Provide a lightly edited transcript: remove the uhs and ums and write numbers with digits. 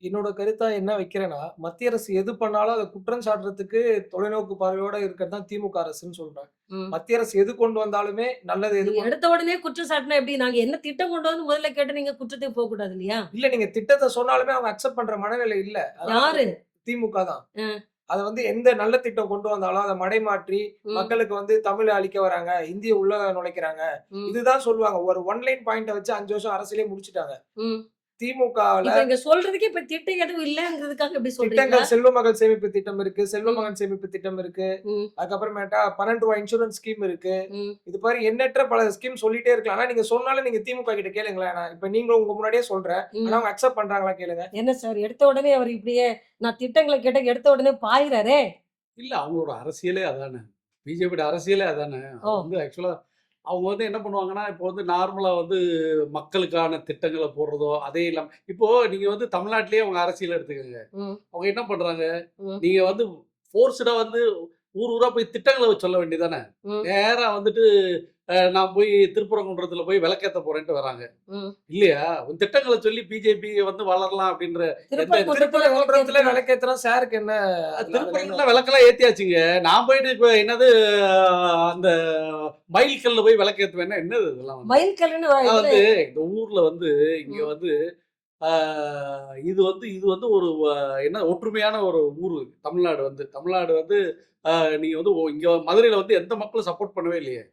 என்னோட கருத்தா என்ன வைக்கிறேன்னா, மத்திய அரசு எது பண்ணாலும் அத குற்றம் சாட்டுறதுக்கு தொலைநோக்கு பார்வையோட இருக்கிறது தான் திமுக அரசுன்னு சொல்றேன். ம். மத்திய அரசு எது கொண்டு வந்தாலுமே நல்லது எது நீங்க எடுத்த உடனே குற்றம் சாட்டுனா எப்படி? நாங்க என்ன திட்டம் கொண்டு வந்து முதல்ல கேட்டு நீங்க குற்றத்துக்கு போக்கூடாது இல்லையா? இல்ல நீங்க திட்டத்த சொன்னாலுமே அவங்க அக்செப்ட் பண்ற மனநிலை இல்ல. அதான் யாரு? திமுக தான். அ, அத வந்து எந்த நல்ல திட்டம் கொண்டு வந்தாலும் அத மடைமாற்றி ம், மக்களுக்கு வந்து தமிழ அழிக்க வராங்க, இந்திய உள்ள நுழைக்கிறாங்க. ம், இதுதான் சொல்லுவாங்க. ஒரு ஒன் லைன் பாயிண்ட்ட வச்சு 5 வருஷம் அரசியலே முடிச்சுட்டாங்க. ம். திமுகல இப்ப இங்க சொல்றதுக்கே இப்ப திட்டம் எதுவும் இல்லங்கிறதுக்காக இப்படி சொல்றீங்களா? திட்டங்கள் செல்வ மகள் சேமிப்பு திட்டம் இருக்கு. செல்வ ம், மகன் சேமிப்பு திட்டம் இருக்கு. ம், அதுக்கப்புறமேட்டா ரூ. 12 இன்சூரன்ஸ் ஸ்கீம் இருக்கு. ம். இது மாரி எண்ணற்ற பல ஸ்கீம் சொல்லிட்டே இருக்கலாம். ஆனா நீங்க சொன்னாலும் நீங்க திமுக கிட்ட கேளுங்களேன். நான் இப்ப நீங்களும் உங்க முன்னாடியே சொல்றேன். ஆனா ம். அவங்க அக்செப்ட் பண்றாங்களா கேளுங்க. என்ன சார் எடுத்த உடனே அவர் இப்படியே நான் திட்டங்கள கேட்டா எடுத்த உடனே பாயிறாரே! இல்ல அவங்களோட அரசியலே அதானே. பிஜேபியோட அரசியலே அதானே. ஓ! அது வந்து ஆக்சுவலா அவங்க வந்து என்ன பண்ணுவாங்கன்னா, இப்போ வந்து நார்மலா வந்து மக்களுக்கான திட்டங்கள போடுறதோ, அதே இல்லாம இப்போ நீங்க வந்து தமிழ்நாட்டிலேயே அவங்க அரசியல் எடுத்துக்கங்க. ம், அவங்க என்ன பண்றாங்க, ம், நீங்க வந்து ஃபோர்ஸ்டா வந்து ஊர் ஊரா போய் திட்டங்கள சொல்ல வேண்டியது தானே. ம், நேரா வந்துட்டு நான் போய் திருப்பரங்குன்றத்தில போய் விளக்கேத்த போறேன்ட்டு வராங்க. ம். இல்லையா? உன் திட்டங்கள சொல்லி பிஜேபி வந்து வளரலாம் அப்படின்ற எந்த திருப்பரங்குன்றத்துல திருப்பரங்குன்றத்துல விளக்கேத்துனா விளக்கேத்துனா சாருக்கு என்ன அதுல என்ன திருப்பரங்குன்றத்துல விளக்கெல்லாம் ஏத்தியாச்சுங்க. நான் போயிட்டு இப்ப என்னது அந்த மைல் கல்ல போய் விளக்கேத்துவேன்னா என்னது இதெல்லாம் வந்து? மயில் கல்லுன்னு நான் இதுல வந்து இந்த ஊர்ல வந்து இங்க ம், வந்து ஆ இது வந்து ஒரு என்ன ஒற்றுமையான ஒரு ஊரு தமிழ்நாடு வந்து. தமிழ்நாடு வந்து நீங்க வந்து இங்க மதுரையில வந்து எந்த மக்களும் சப்போர்ட் பண்ணவே இல்லையே!